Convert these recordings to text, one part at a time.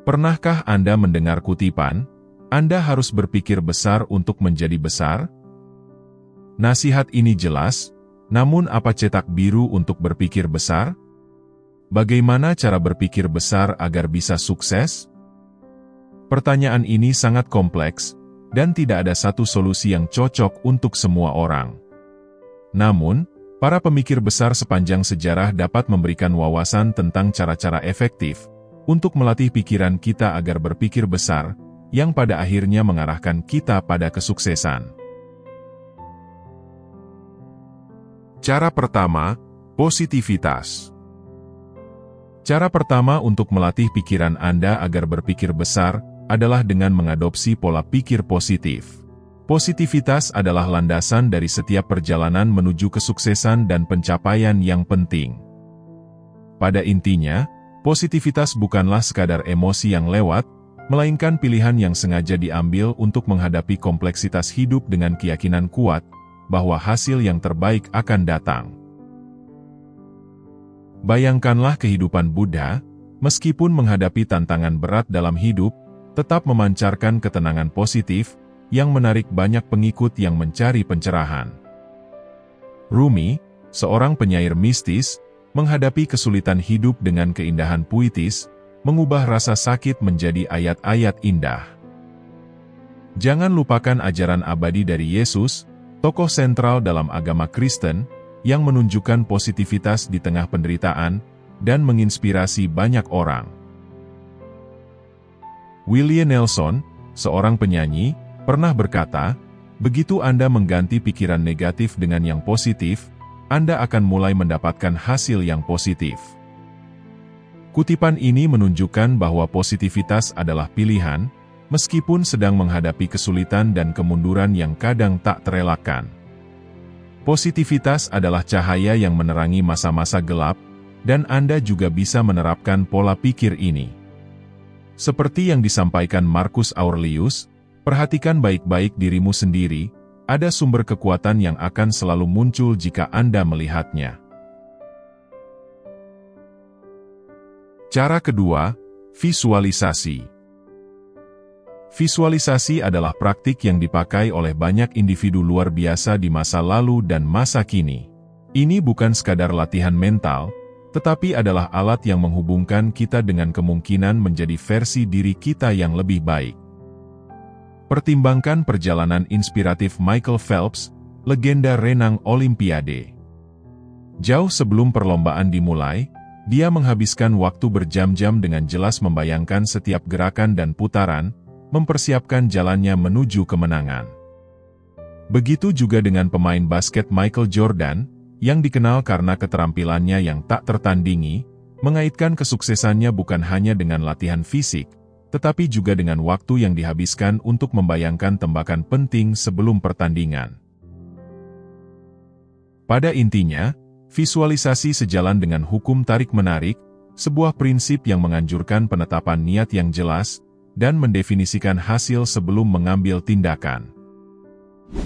Pernahkah Anda mendengar kutipan, Anda harus berpikir besar untuk menjadi besar? Nasihat ini jelas, namun apa cetak biru untuk berpikir besar? Bagaimana cara berpikir besar agar bisa sukses? Pertanyaan ini sangat kompleks, dan tidak ada satu solusi yang cocok untuk semua orang. Namun, para pemikir besar sepanjang sejarah dapat memberikan wawasan tentang cara-cara efektif untuk melatih pikiran kita agar berpikir besar, yang pada akhirnya mengarahkan kita pada kesuksesan. Cara pertama, positivitas. Cara pertama untuk melatih pikiran Anda agar berpikir besar adalah dengan mengadopsi pola pikir positif. Positivitas adalah landasan dari setiap perjalanan menuju kesuksesan dan pencapaian yang penting. Pada intinya, positivitas bukanlah sekadar emosi yang lewat, melainkan pilihan yang sengaja diambil untuk menghadapi kompleksitas hidup dengan keyakinan kuat bahwa hasil yang terbaik akan datang. Bayangkanlah kehidupan Buddha, meskipun menghadapi tantangan berat dalam hidup, tetap memancarkan ketenangan positif yang menarik banyak pengikut yang mencari pencerahan. Rumi, seorang penyair mistis, menghadapi kesulitan hidup dengan keindahan puitis, mengubah rasa sakit menjadi ayat-ayat indah. Jangan lupakan ajaran abadi dari Yesus, tokoh sentral dalam agama Kristen, yang menunjukkan positivitas di tengah penderitaan, dan menginspirasi banyak orang. Willie Nelson, seorang penyanyi, pernah berkata, "Begitu Anda mengganti pikiran negatif dengan yang positif, Anda akan mulai mendapatkan hasil yang positif." Kutipan ini menunjukkan bahwa positivitas adalah pilihan, meskipun sedang menghadapi kesulitan dan kemunduran yang kadang tak terelakkan. Positivitas adalah cahaya yang menerangi masa-masa gelap, dan Anda juga bisa menerapkan pola pikir ini. Seperti yang disampaikan Marcus Aurelius, perhatikan baik-baik dirimu sendiri, ada sumber kekuatan yang akan selalu muncul jika Anda melihatnya. Cara kedua, visualisasi. Visualisasi adalah praktik yang dipakai oleh banyak individu luar biasa di masa lalu dan masa kini. Ini bukan sekadar latihan mental, tetapi adalah alat yang menghubungkan kita dengan kemungkinan menjadi versi diri kita yang lebih baik. Pertimbangkan perjalanan inspiratif Michael Phelps, legenda renang Olimpiade. Jauh sebelum perlombaan dimulai, dia menghabiskan waktu berjam-jam dengan jelas membayangkan setiap gerakan dan putaran, mempersiapkan jalannya menuju kemenangan. Begitu juga dengan pemain basket Michael Jordan, yang dikenal karena keterampilannya yang tak tertandingi, mengaitkan kesuksesannya bukan hanya dengan latihan fisik, tetapi juga dengan waktu yang dihabiskan untuk membayangkan tembakan penting sebelum pertandingan. Pada intinya, visualisasi sejalan dengan hukum tarik-menarik, sebuah prinsip yang menganjurkan penetapan niat yang jelas, dan mendefinisikan hasil sebelum mengambil tindakan.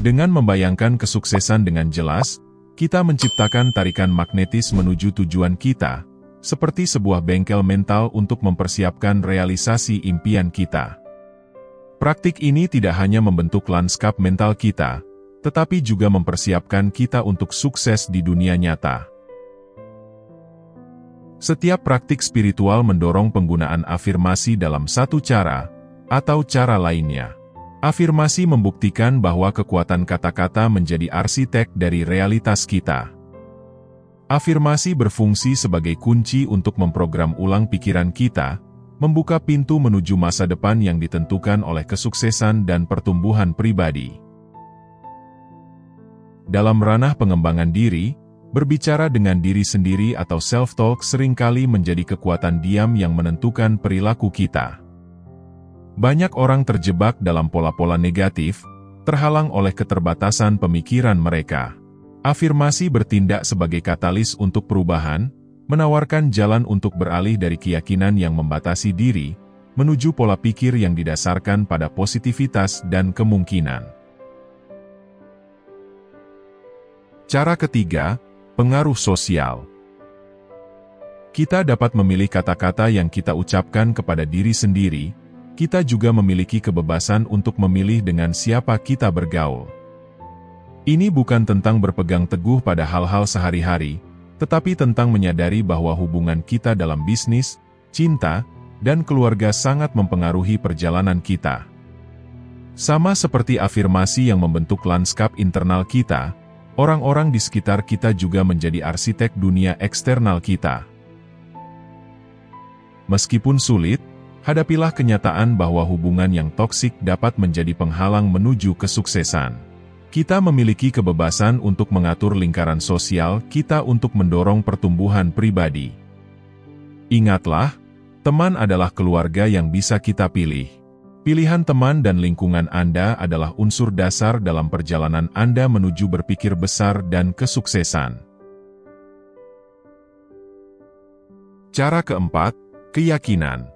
Dengan membayangkan kesuksesan dengan jelas, kita menciptakan tarikan magnetis menuju tujuan kita, seperti sebuah bengkel mental untuk mempersiapkan realisasi impian kita. Praktik ini tidak hanya membentuk lanskap mental kita, tetapi juga mempersiapkan kita untuk sukses di dunia nyata. Setiap praktik spiritual mendorong penggunaan afirmasi dalam satu cara, atau cara lainnya. Afirmasi membuktikan bahwa kekuatan kata-kata menjadi arsitek dari realitas kita. Afirmasi berfungsi sebagai kunci untuk memprogram ulang pikiran kita, membuka pintu menuju masa depan yang ditentukan oleh kesuksesan dan pertumbuhan pribadi. Dalam ranah pengembangan diri, berbicara dengan diri sendiri atau self-talk seringkali menjadi kekuatan diam yang menentukan perilaku kita. Banyak orang terjebak dalam pola-pola negatif, terhalang oleh keterbatasan pemikiran mereka. Afirmasi bertindak sebagai katalis untuk perubahan, menawarkan jalan untuk beralih dari keyakinan yang membatasi diri, menuju pola pikir yang didasarkan pada positivitas dan kemungkinan. Cara ketiga, pengaruh sosial. Kita dapat memilih kata-kata yang kita ucapkan kepada diri sendiri. Kita juga memiliki kebebasan untuk memilih dengan siapa kita bergaul. Ini bukan tentang berpegang teguh pada hal-hal sehari-hari, tetapi tentang menyadari bahwa hubungan kita dalam bisnis, cinta, dan keluarga sangat mempengaruhi perjalanan kita. Sama seperti afirmasi yang membentuk lanskap internal kita, orang-orang di sekitar kita juga menjadi arsitek dunia eksternal kita. Meskipun sulit, hadapilah kenyataan bahwa hubungan yang toksik dapat menjadi penghalang menuju kesuksesan. Kita memiliki kebebasan untuk mengatur lingkaran sosial kita untuk mendorong pertumbuhan pribadi. Ingatlah, teman adalah keluarga yang bisa kita pilih. Pilihan teman dan lingkungan Anda adalah unsur dasar dalam perjalanan Anda menuju berpikir besar dan kesuksesan. Cara keempat, keyakinan.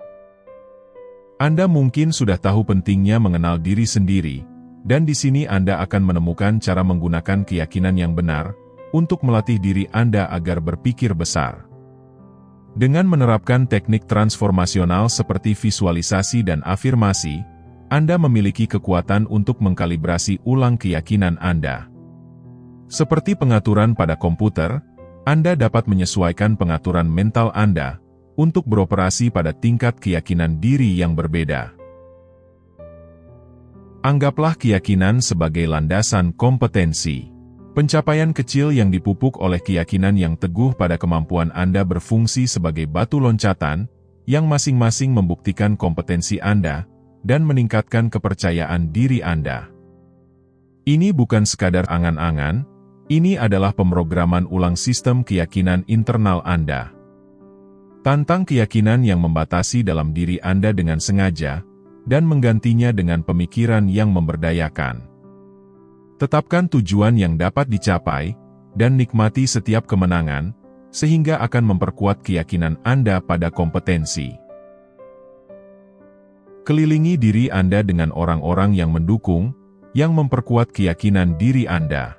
Anda mungkin sudah tahu pentingnya mengenal diri sendiri, dan di sini Anda akan menemukan cara menggunakan keyakinan yang benar untuk melatih diri Anda agar berpikir besar. Dengan menerapkan teknik transformasional seperti visualisasi dan afirmasi, Anda memiliki kekuatan untuk mengkalibrasi ulang keyakinan Anda. Seperti pengaturan pada komputer, Anda dapat menyesuaikan pengaturan mental Anda untuk beroperasi pada tingkat keyakinan diri yang berbeda. Anggaplah keyakinan sebagai landasan kompetensi. Pencapaian kecil yang dipupuk oleh keyakinan yang teguh pada kemampuan Anda berfungsi sebagai batu loncatan, yang masing-masing membuktikan kompetensi Anda, dan meningkatkan kepercayaan diri Anda. Ini bukan sekadar angan-angan, ini adalah pemrograman ulang sistem keyakinan internal Anda. Tantang keyakinan yang membatasi dalam diri Anda dengan sengaja, dan menggantinya dengan pemikiran yang memberdayakan. Tetapkan tujuan yang dapat dicapai, dan nikmati setiap kemenangan, sehingga akan memperkuat keyakinan Anda pada kompetensi. Kelilingi diri Anda dengan orang-orang yang mendukung, yang memperkuat keyakinan diri Anda.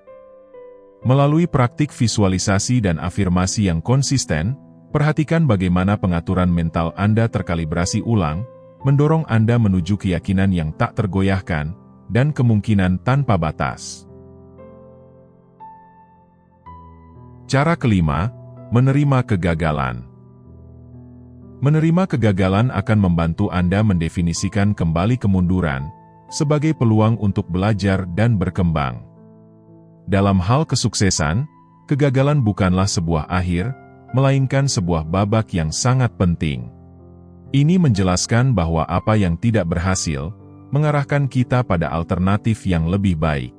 Melalui praktik visualisasi dan afirmasi yang konsisten, perhatikan bagaimana pengaturan mental Anda terkalibrasi ulang, mendorong Anda menuju keyakinan yang tak tergoyahkan, dan kemungkinan tanpa batas. Cara kelima, menerima kegagalan. Menerima kegagalan akan membantu Anda mendefinisikan kembali kemunduran, sebagai peluang untuk belajar dan berkembang. Dalam hal kesuksesan, kegagalan bukanlah sebuah akhir, melainkan sebuah babak yang sangat penting. Ini menjelaskan bahwa apa yang tidak berhasil, mengarahkan kita pada alternatif yang lebih baik.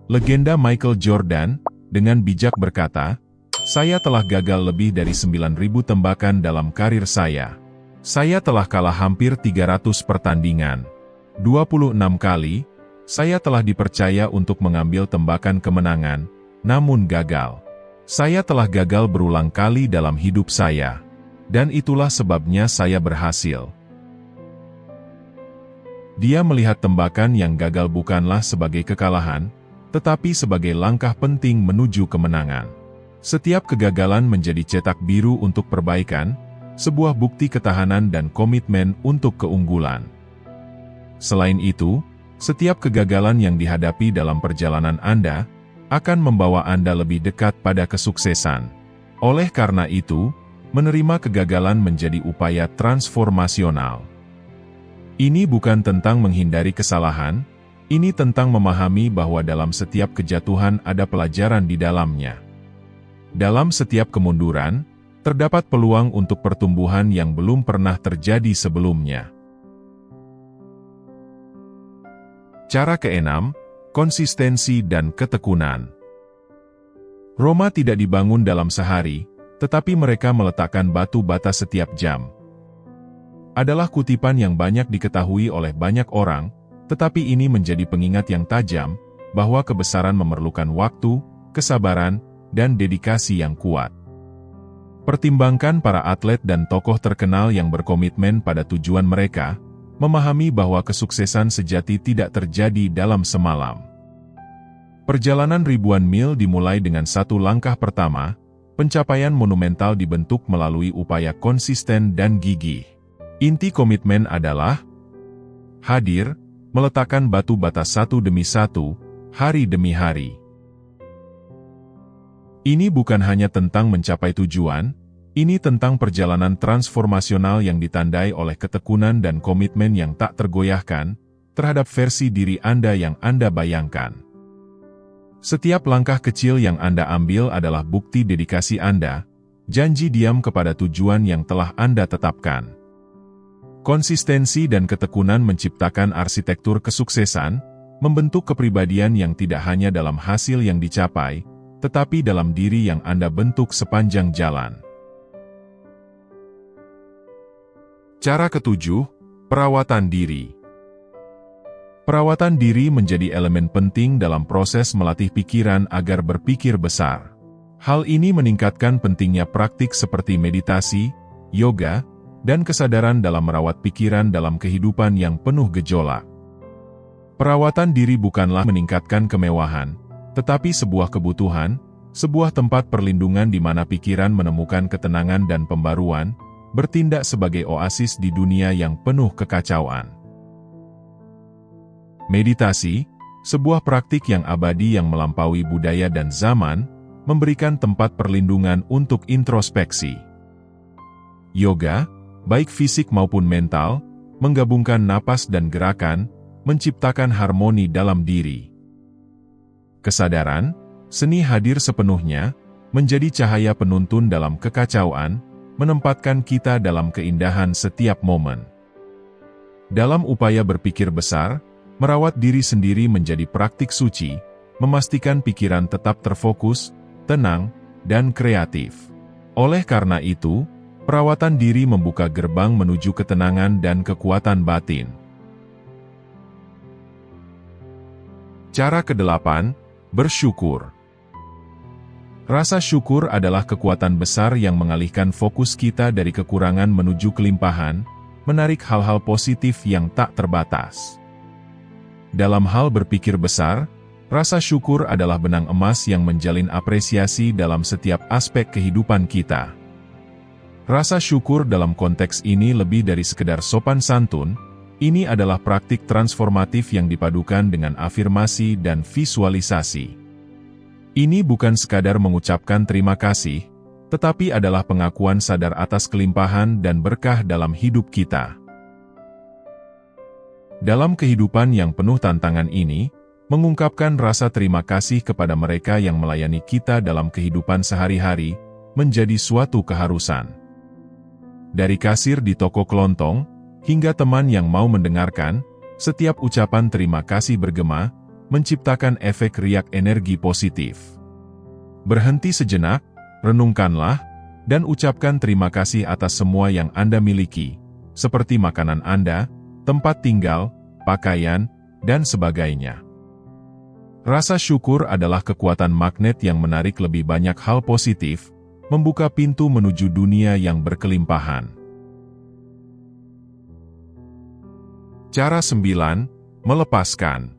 Legenda Michael Jordan, dengan bijak berkata, "Saya telah gagal lebih dari 9.000 tembakan dalam karir saya. Saya telah kalah hampir 300 pertandingan. 26 kali, saya telah dipercaya untuk mengambil tembakan kemenangan, namun gagal. Saya telah gagal berulang kali dalam hidup saya. Dan itulah sebabnya saya berhasil." Dia melihat tembakan yang gagal bukanlah sebagai kekalahan, tetapi sebagai langkah penting menuju kemenangan. Setiap kegagalan menjadi cetak biru untuk perbaikan, sebuah bukti ketahanan dan komitmen untuk keunggulan. Selain itu, setiap kegagalan yang dihadapi dalam perjalanan Anda, akan membawa Anda lebih dekat pada kesuksesan. Oleh karena itu, menerima kegagalan menjadi upaya transformasional. Ini bukan tentang menghindari kesalahan, ini tentang memahami bahwa dalam setiap kejatuhan ada pelajaran di dalamnya. Dalam setiap kemunduran, terdapat peluang untuk pertumbuhan yang belum pernah terjadi sebelumnya. Cara keenam, konsistensi dan ketekunan. Roma tidak dibangun dalam sehari, tetapi mereka meletakkan batu bata setiap jam. Adalah kutipan yang banyak diketahui oleh banyak orang, tetapi ini menjadi pengingat yang tajam, bahwa kebesaran memerlukan waktu, kesabaran, dan dedikasi yang kuat. Pertimbangkan para atlet dan tokoh terkenal yang berkomitmen pada tujuan mereka, memahami bahwa kesuksesan sejati tidak terjadi dalam semalam. Perjalanan ribuan mil dimulai dengan satu langkah pertama, pencapaian monumental dibentuk melalui upaya konsisten dan gigih. Inti komitmen adalah hadir, meletakkan batu bata satu demi satu, hari demi hari. Ini bukan hanya tentang mencapai tujuan, ini tentang perjalanan transformasional yang ditandai oleh ketekunan dan komitmen yang tak tergoyahkan terhadap versi diri Anda yang Anda bayangkan. Setiap langkah kecil yang Anda ambil adalah bukti dedikasi Anda, janji diam kepada tujuan yang telah Anda tetapkan. Konsistensi dan ketekunan menciptakan arsitektur kesuksesan, membentuk kepribadian yang tidak hanya dalam hasil yang dicapai, tetapi dalam diri yang Anda bentuk sepanjang jalan. Cara ketujuh, perawatan diri. Perawatan diri menjadi elemen penting dalam proses melatih pikiran agar berpikir besar. Hal ini meningkatkan pentingnya praktik seperti meditasi, yoga, dan kesadaran dalam merawat pikiran dalam kehidupan yang penuh gejolak. Perawatan diri bukanlah meningkatkan kemewahan, tetapi sebuah kebutuhan, sebuah tempat perlindungan di mana pikiran menemukan ketenangan dan pembaruan, bertindak sebagai oasis di dunia yang penuh kekacauan. Meditasi, sebuah praktik yang abadi yang melampaui budaya dan zaman, memberikan tempat perlindungan untuk introspeksi. Yoga, baik fisik maupun mental, menggabungkan napas dan gerakan, menciptakan harmoni dalam diri. Kesadaran, seni hadir sepenuhnya, menjadi cahaya penuntun dalam kekacauan, menempatkan kita dalam keindahan setiap momen. Dalam upaya berpikir besar, merawat diri sendiri menjadi praktik suci, memastikan pikiran tetap terfokus, tenang, dan kreatif. Oleh karena itu, perawatan diri membuka gerbang menuju ketenangan dan kekuatan batin. Cara ke-8, bersyukur. Rasa syukur adalah kekuatan besar yang mengalihkan fokus kita dari kekurangan menuju kelimpahan, menarik hal-hal positif yang tak terbatas. Dalam hal berpikir besar, rasa syukur adalah benang emas yang menjalin apresiasi dalam setiap aspek kehidupan kita. Rasa syukur dalam konteks ini lebih dari sekedar sopan santun, ini adalah praktik transformatif yang dipadukan dengan afirmasi dan visualisasi. Ini bukan sekadar mengucapkan terima kasih, tetapi adalah pengakuan sadar atas kelimpahan dan berkah dalam hidup kita. Dalam kehidupan yang penuh tantangan ini, mengungkapkan rasa terima kasih kepada mereka yang melayani kita dalam kehidupan sehari-hari, menjadi suatu keharusan. Dari kasir di toko kelontong, hingga teman yang mau mendengarkan, setiap ucapan terima kasih bergema, menciptakan efek riak energi positif. Berhenti sejenak, renungkanlah, dan ucapkan terima kasih atas semua yang Anda miliki, seperti makanan Anda, tempat tinggal, pakaian, dan sebagainya. Rasa syukur adalah kekuatan magnet yang menarik lebih banyak hal positif, membuka pintu menuju dunia yang berkelimpahan. Cara 9, melepaskan.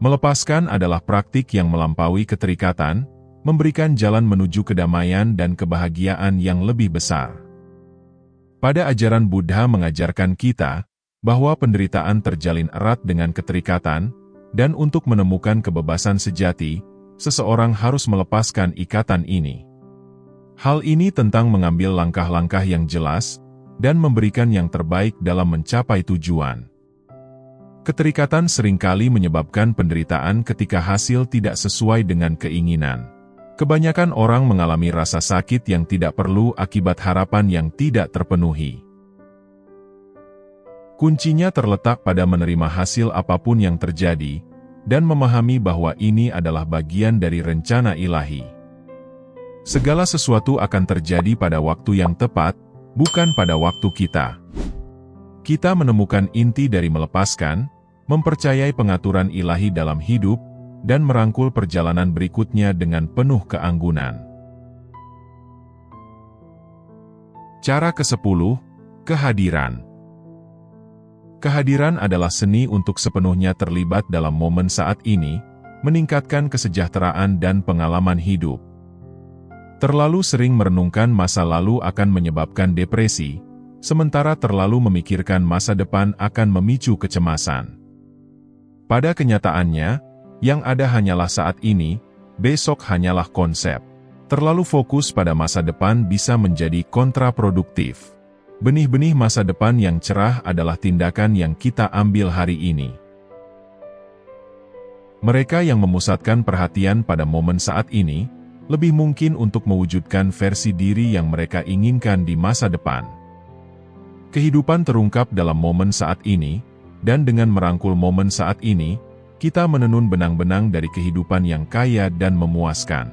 Melepaskan adalah praktik yang melampaui keterikatan, memberikan jalan menuju kedamaian dan kebahagiaan yang lebih besar. Pada ajaran Buddha mengajarkan kita, bahwa penderitaan terjalin erat dengan keterikatan, dan untuk menemukan kebebasan sejati, seseorang harus melepaskan ikatan ini. Hal ini tentang mengambil langkah-langkah yang jelas, dan memberikan yang terbaik dalam mencapai tujuan. Keterikatan seringkali menyebabkan penderitaan ketika hasil tidak sesuai dengan keinginan. Kebanyakan orang mengalami rasa sakit yang tidak perlu akibat harapan yang tidak terpenuhi. Kuncinya terletak pada menerima hasil apapun yang terjadi, dan memahami bahwa ini adalah bagian dari rencana ilahi. Segala sesuatu akan terjadi pada waktu yang tepat, bukan pada waktu kita. Kita menemukan inti dari melepaskan, mempercayai pengaturan ilahi dalam hidup, dan merangkul perjalanan berikutnya dengan penuh keanggunan. Cara ke-10, kehadiran. Kehadiran adalah seni untuk sepenuhnya terlibat dalam momen saat ini, meningkatkan kesejahteraan dan pengalaman hidup. Terlalu sering merenungkan masa lalu akan menyebabkan depresi, sementara terlalu memikirkan masa depan akan memicu kecemasan. Pada kenyataannya, yang ada hanyalah saat ini, besok hanyalah konsep. Terlalu fokus pada masa depan bisa menjadi kontraproduktif. Benih-benih masa depan yang cerah adalah tindakan yang kita ambil hari ini. Mereka yang memusatkan perhatian pada momen saat ini, lebih mungkin untuk mewujudkan versi diri yang mereka inginkan di masa depan. Kehidupan terungkap dalam momen saat ini, dan dengan merangkul momen saat ini, kita menenun benang-benang dari kehidupan yang kaya dan memuaskan.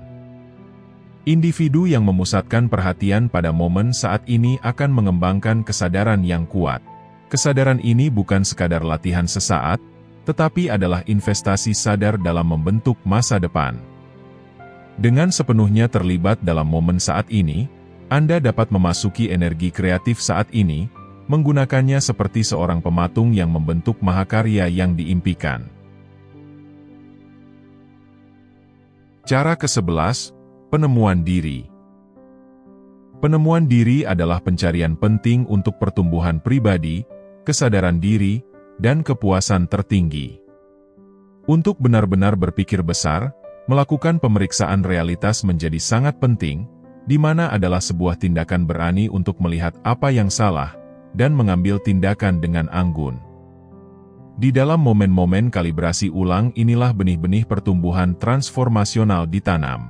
Individu yang memusatkan perhatian pada momen saat ini akan mengembangkan kesadaran yang kuat. Kesadaran ini bukan sekadar latihan sesaat, tetapi adalah investasi sadar dalam membentuk masa depan. Dengan sepenuhnya terlibat dalam momen saat ini, Anda dapat memasuki energi kreatif saat ini, menggunakannya seperti seorang pematung yang membentuk mahakarya yang diimpikan. Cara ke-11, penemuan diri. Penemuan diri adalah pencarian penting untuk pertumbuhan pribadi, kesadaran diri, dan kepuasan tertinggi. Untuk benar-benar berpikir besar, melakukan pemeriksaan realitas menjadi sangat penting, di mana adalah sebuah tindakan berani untuk melihat apa yang salah, dan mengambil tindakan dengan anggun. Di dalam momen-momen kalibrasi ulang inilah benih-benih pertumbuhan transformasional ditanam.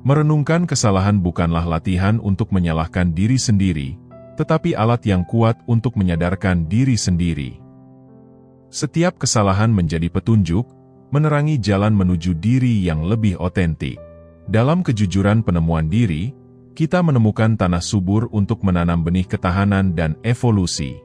Merenungkan kesalahan bukanlah latihan untuk menyalahkan diri sendiri, tetapi alat yang kuat untuk menyadarkan diri sendiri. Setiap kesalahan menjadi petunjuk, menerangi jalan menuju diri yang lebih otentik. Dalam kejujuran penemuan diri, kita menemukan tanah subur untuk menanam benih ketahanan dan evolusi.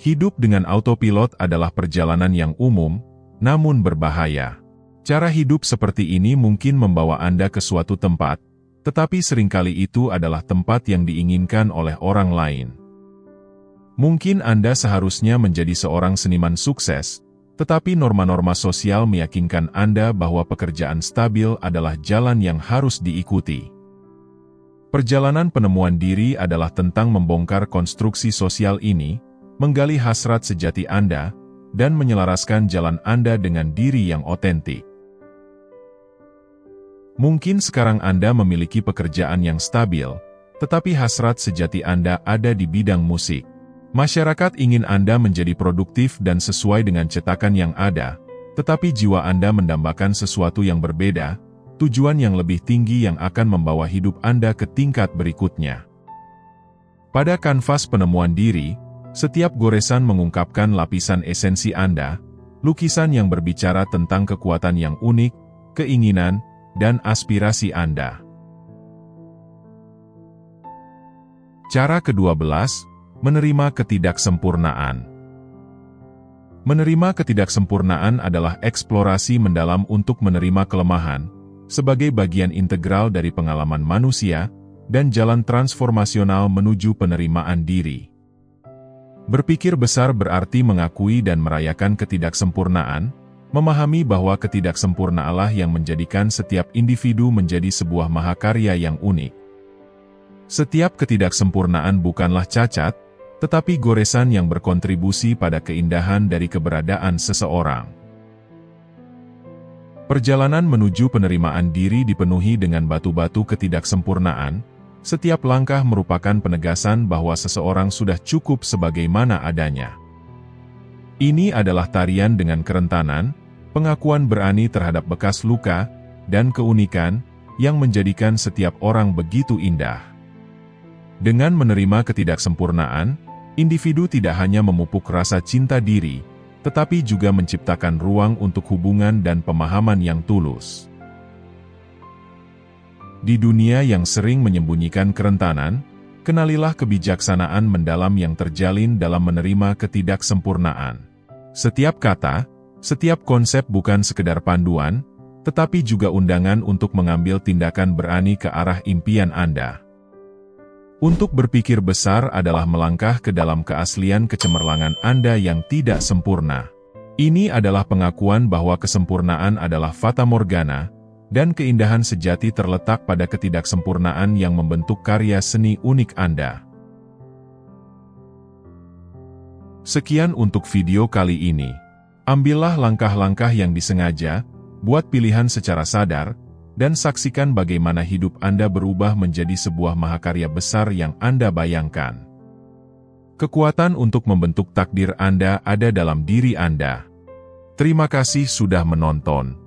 Hidup dengan autopilot adalah perjalanan yang umum, namun berbahaya. Cara hidup seperti ini mungkin membawa Anda ke suatu tempat, tetapi seringkali itu adalah tempat yang diinginkan oleh orang lain. Mungkin Anda seharusnya menjadi seorang seniman sukses, tetapi norma-norma sosial meyakinkan Anda bahwa pekerjaan stabil adalah jalan yang harus diikuti. Perjalanan penemuan diri adalah tentang membongkar konstruksi sosial ini, menggali hasrat sejati Anda, dan menyelaraskan jalan Anda dengan diri yang otentik. Mungkin sekarang Anda memiliki pekerjaan yang stabil, tetapi hasrat sejati Anda ada di bidang musik. Masyarakat ingin Anda menjadi produktif dan sesuai dengan cetakan yang ada, tetapi jiwa Anda mendambakan sesuatu yang berbeda, tujuan yang lebih tinggi yang akan membawa hidup Anda ke tingkat berikutnya. Pada kanvas penemuan diri, setiap goresan mengungkapkan lapisan esensi Anda, lukisan yang berbicara tentang kekuatan yang unik, keinginan, dan aspirasi Anda. Cara ke-12, menerima ketidaksempurnaan. Menerima ketidaksempurnaan adalah eksplorasi mendalam untuk menerima kelemahan, sebagai bagian integral dari pengalaman manusia, dan jalan transformasional menuju penerimaan diri. Berpikir besar berarti mengakui dan merayakan ketidaksempurnaan, memahami bahwa ketidaksempurnaanlah yang menjadikan setiap individu menjadi sebuah mahakarya yang unik. Setiap ketidaksempurnaan bukanlah cacat, tetapi goresan yang berkontribusi pada keindahan dari keberadaan seseorang. Perjalanan menuju penerimaan diri dipenuhi dengan batu-batu ketidaksempurnaan. Setiap langkah merupakan penegasan bahwa seseorang sudah cukup sebagaimana adanya. Ini adalah tarian dengan kerentanan, pengakuan berani terhadap bekas luka, dan keunikan, yang menjadikan setiap orang begitu indah. Dengan menerima ketidaksempurnaan, individu tidak hanya memupuk rasa cinta diri, tetapi juga menciptakan ruang untuk hubungan dan pemahaman yang tulus. Di dunia yang sering menyembunyikan kerentanan, kenalilah kebijaksanaan mendalam yang terjalin dalam menerima ketidaksempurnaan. Setiap kata, setiap konsep bukan sekedar panduan, tetapi juga undangan untuk mengambil tindakan berani ke arah impian Anda. Untuk berpikir besar adalah melangkah ke dalam keaslian kecemerlangan Anda yang tidak sempurna. Ini adalah pengakuan bahwa kesempurnaan adalah fata morgana, Dan keindahan sejati terletak pada ketidaksempurnaan yang membentuk karya seni unik Anda. Sekian untuk video kali ini. Ambillah langkah-langkah yang disengaja, buat pilihan secara sadar, dan saksikan bagaimana hidup Anda berubah menjadi sebuah mahakarya besar yang Anda bayangkan. Kekuatan untuk membentuk takdir Anda ada dalam diri Anda. Terima kasih sudah menonton.